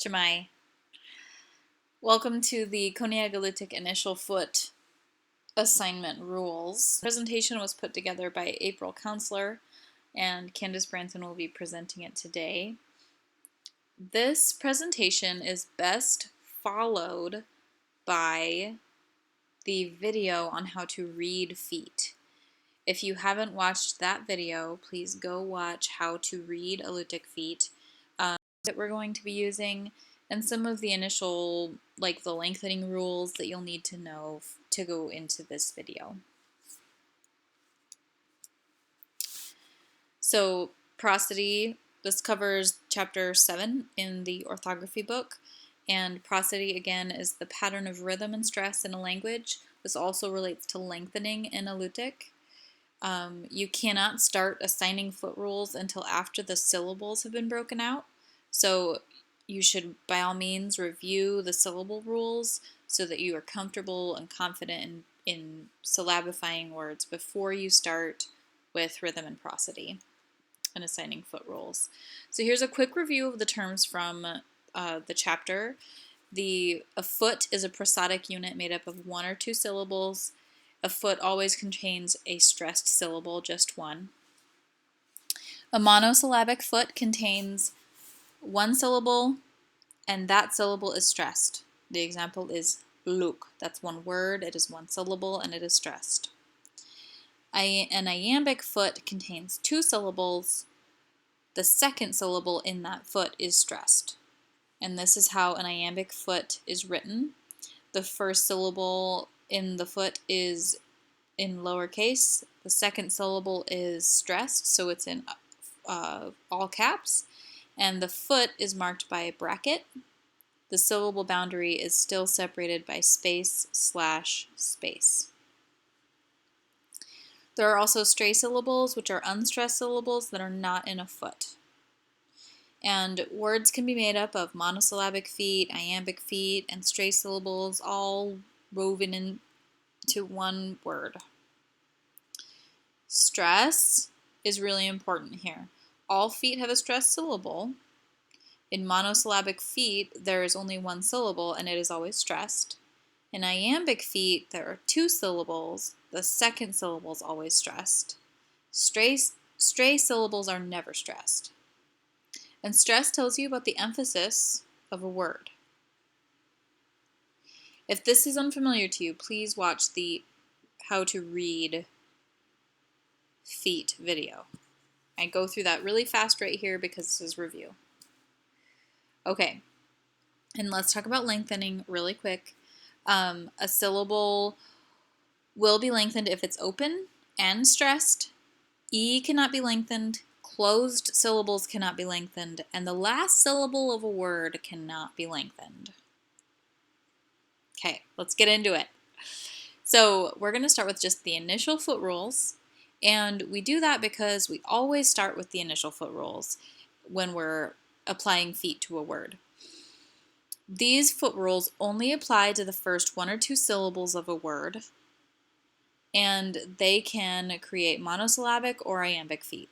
Jamai. Welcome to the Koniag Alutiiq Initial Foot Assignment Rules. The presentation was put together by April Counceller, and Candace Branson will be presenting it today. This presentation is best followed by the video on how to read feet. If you haven't watched that video, please go watch how to read Alutiiq feet that we're going to be using, and some of the initial, like the lengthening rules that you'll need to know to go into this video. So prosody, this covers chapter 7 in the orthography book, and prosody again is the pattern of rhythm and stress in a language. This also relates to lengthening in Alutiiq. You cannot start assigning foot rules until after the syllables have been broken out. So you should, by all means, review the syllable rules so that you are comfortable and confident in syllabifying words before you start with rhythm and prosody and assigning foot rules. So here's a quick review of the terms from the chapter. A foot is a prosodic unit made up of one or two syllables. A foot always contains a stressed syllable, just one. A monosyllabic foot contains one syllable, and that syllable is stressed. The example is look. That's one word, it is one syllable, and it is stressed. An iambic foot contains two syllables. The second syllable in that foot is stressed. And this is how an iambic foot is written. The first syllable in the foot is in lowercase. The second syllable is stressed, so it's in all caps. And the foot is marked by a bracket. The syllable boundary is still separated by space/space. There are also stray syllables, which are unstressed syllables that are not in a foot. And words can be made up of monosyllabic feet, iambic feet, and stray syllables, all woven into one word. Stress is really important here. All feet have a stressed syllable. In monosyllabic feet, there is only one syllable and it is always stressed. In iambic feet, there are two syllables. The second syllable is always stressed. Stray syllables are never stressed. And stress tells you about the emphasis of a word. If this is unfamiliar to you, please watch the how to read feet video. I go through that really fast right here because this is review. Okay, and let's talk about lengthening really quick. A syllable will be lengthened if it's open and stressed. E cannot be lengthened. Closed syllables cannot be lengthened. And the last syllable of a word cannot be lengthened. Okay, let's get into it. So we're going to start with just the initial foot rules. And we do that because we always start with the initial foot rules when we're applying feet to a word. These foot rules only apply to the first one or two syllables of a word, and they can create monosyllabic or iambic feet.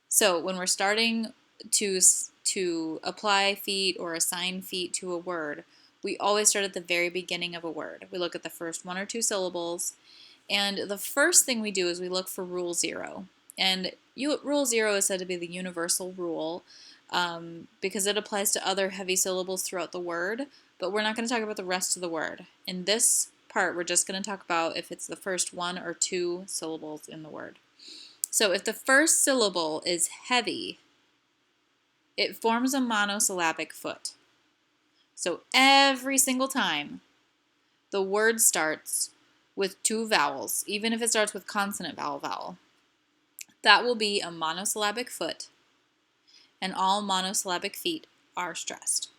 So when we're starting to apply feet or assign feet to a word, we always start at the very beginning of a word. We look at the first one or two syllables, and the first thing we do is we look for rule 0. And rule 0 is said to be the universal rule because it applies to other heavy syllables throughout the word, but we're not going to talk about the rest of the word. In this part, we're just going to talk about if it's the first one or two syllables in the word. So if the first syllable is heavy, it forms a monosyllabic foot. So every single time the word starts with two vowels, even if it starts with consonant vowel vowel, that will be a monosyllabic foot, and all monosyllabic feet are stressed.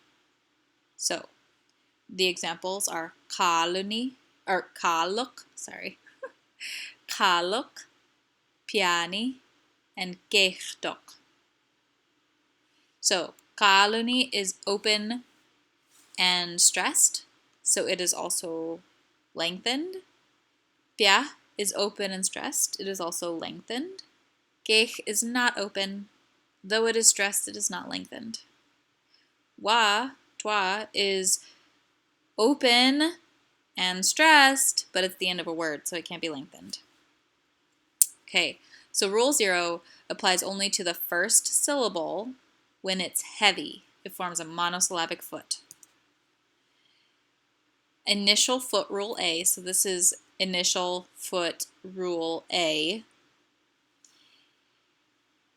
So the examples are kaluk, kaluk, piani, and kechtok. So kaluni is open and stressed, so it is also lengthened. Pia is open and stressed, it is also lengthened. Kech is not open, though it is stressed, it is not lengthened. Wa, twa, is open and stressed, but it's the end of a word, so it can't be lengthened. Okay, so rule 0 applies only to the first syllable when it's heavy. It forms a monosyllabic foot. Initial foot rule A, so this is initial foot rule A,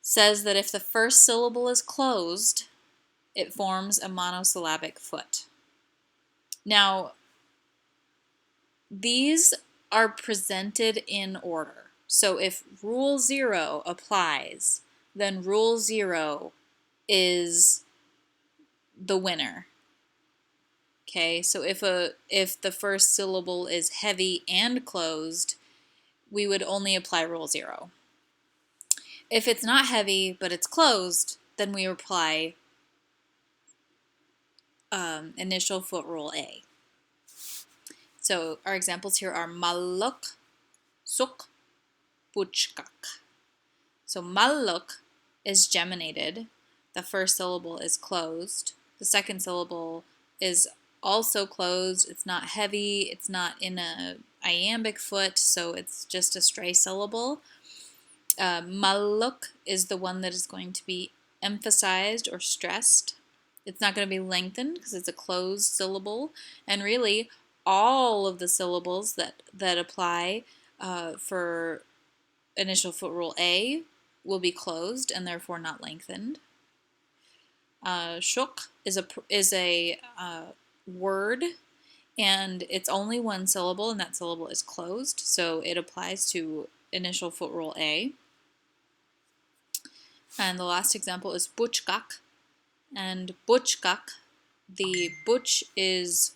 says that if the first syllable is closed, it forms a monosyllabic foot. Now, these are presented in order. So if rule 0 applies, then rule 0 is the winner. Okay, so if the first syllable is heavy and closed, we would only apply rule 0. If it's not heavy but it's closed, then we apply initial foot rule A. So our examples here are maluk, suk, buchkak. So maluk is geminated. The first syllable is closed. The second syllable is also closed. It's not heavy. It's not in a iambic foot, so it's just a stray syllable. Maluk is the one that is going to be emphasized or stressed. It's not going to be lengthened because it's a closed syllable. And really, all of the syllables that apply for initial foot rule A will be closed and therefore not lengthened. Shuk is a word, and it's only one syllable, and that syllable is closed, so it applies to initial foot rule A. And the last example is buchkak, and buchkak, the buch is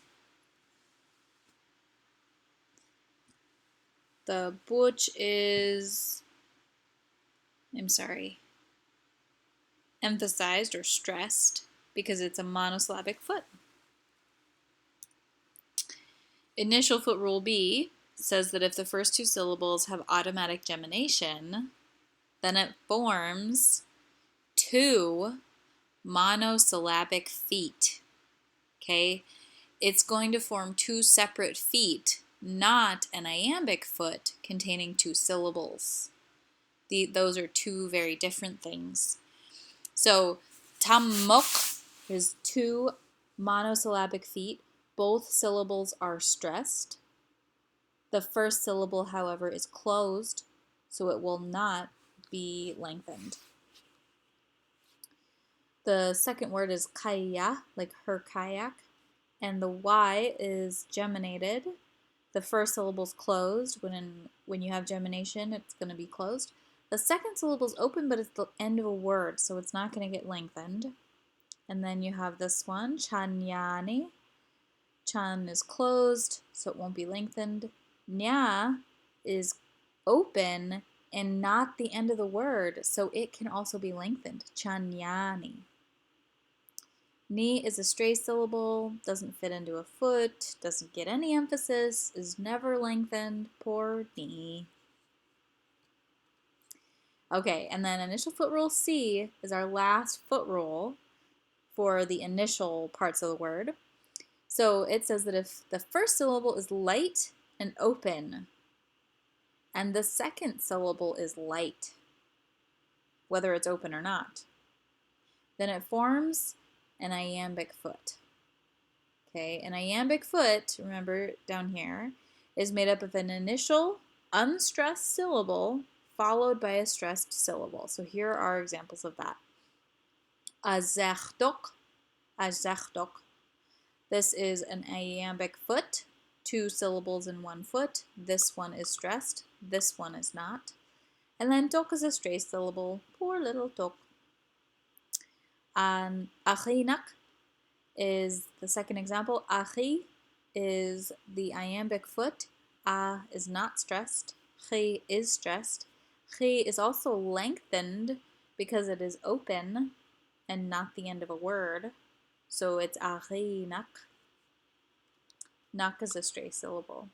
emphasized or stressed because it's a monosyllabic foot. Initial foot rule B says that if the first two syllables have automatic gemination, then it forms two monosyllabic feet. Okay? It's going to form two separate feet, not an iambic foot containing two syllables. Those are two very different things. So, tammok is two monosyllabic feet. Both syllables are stressed. The first syllable, however, is closed, so it will not be lengthened. The second word is kaya, like her kayak, and the Y is geminated. The first syllable is closed. When you have gemination, it's going to be closed. The second syllable is open, but it's the end of a word, so it's not going to get lengthened. And then you have this one, chanyani. Chan is closed, so it won't be lengthened. Nya is open and not the end of the word, so it can also be lengthened. Chanyani. Ni is a stray syllable, doesn't fit into a foot, doesn't get any emphasis, is never lengthened. Poor ni. Okay, and then initial foot rule C is our last foot rule for the initial parts of the word. So it says that if the first syllable is light and open, and the second syllable is light, whether it's open or not, then it forms an iambic foot. Okay, an iambic foot, remember down here, is made up of an initial unstressed syllable followed by a stressed syllable. So here are examples of that. Azechdok, azechdok. This is an iambic foot, two syllables in one foot. This one is stressed, this one is not. And then tok is a stray syllable. Poor little tok. Achinak is the second example. Achi is the iambic foot. A is not stressed. Chi is stressed. Chi is also lengthened because it is open and not the end of a word. So it's achinak. Nak is a stray syllable.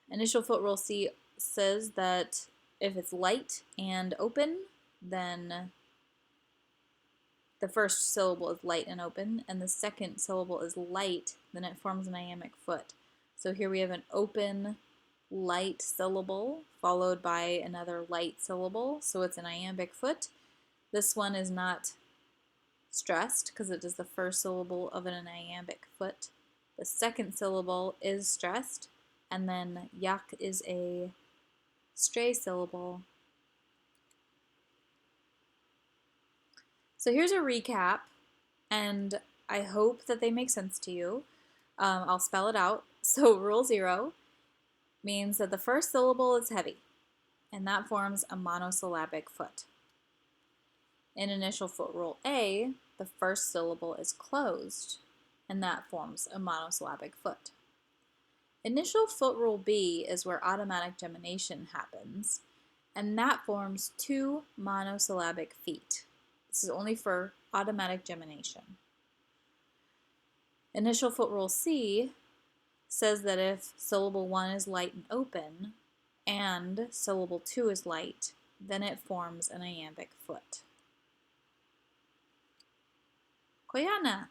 Initial foot rule C says that if it's light and open, then the first syllable is light and open, and the second syllable is light, then it forms an iambic foot. So here we have an open, light syllable followed by another light syllable, so it's an iambic foot. This one is not stressed because it is the first syllable of an iambic foot. The second syllable is stressed, and then yak is a stray syllable. So here's a recap, and I hope that they make sense to you. I'll spell it out. So rule 0 means that the first syllable is heavy, and that forms a monosyllabic foot. In initial foot rule A, the first syllable is closed, and that forms a monosyllabic foot. Initial foot rule B is where automatic gemination happens, and that forms 2 monosyllabic feet. This is only for automatic gemination. Initial foot rule C says that if syllable 1 is light and open, and syllable 2 is light, then it forms an iambic foot. Koyana!